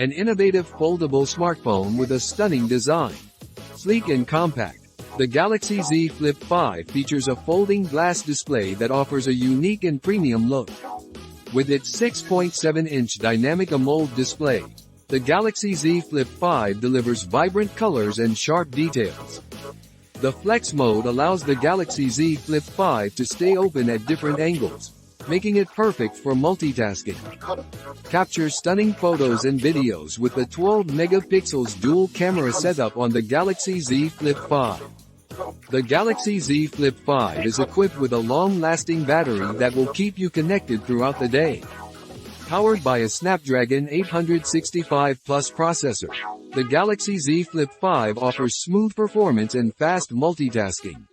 An innovative foldable smartphone with a stunning design. Sleek and compact. The Galaxy Z Flip 5 features a folding glass display that offers a unique and premium look. With its 6.7-inch Dynamic AMOLED display, the Galaxy Z Flip 5 delivers vibrant colors and sharp details. The Flex mode allows the Galaxy Z Flip 5 to stay open at different angles, making it perfect for multitasking. Capture stunning photos and videos with the 12-megapixels dual camera setup on the Galaxy Z Flip 5. The Galaxy Z Flip 5 is equipped with a long-lasting battery that will keep you connected throughout the day. Powered by a Snapdragon 865 Plus processor, the Galaxy Z Flip 5 offers smooth performance and fast multitasking.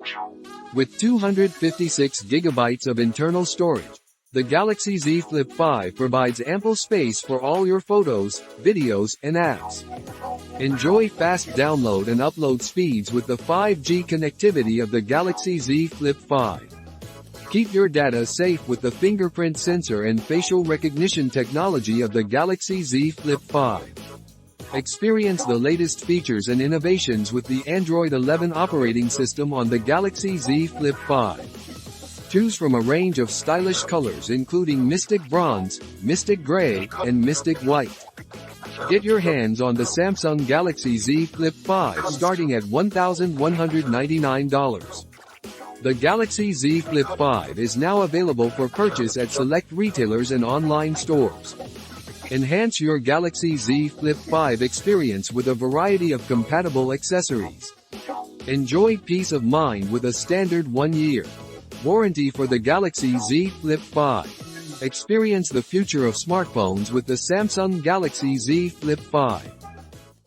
With 256 GB of internal storage, the Galaxy Z Flip 5 provides ample space for all your photos, videos, and apps. Enjoy fast download and upload speeds with the 5G connectivity of the Galaxy Z Flip 5. Keep your data safe with the fingerprint sensor and facial recognition technology of the Galaxy Z Flip 5. Experience the latest features and innovations with the Android 11 operating system on the Galaxy Z Flip 5. Choose from a range of stylish colors including Mystic Bronze, Mystic Gray, and Mystic White. Get your hands on the Samsung Galaxy Z Flip 5 starting at $1,199. The Galaxy Z Flip 5 is now available for purchase at select retailers and online stores. Enhance your Galaxy Z Flip 5 experience with a variety of compatible accessories. Enjoy peace of mind with a standard 1-year warranty for the Galaxy Z Flip 5. Experience the future of smartphones with the Samsung Galaxy Z Flip 5.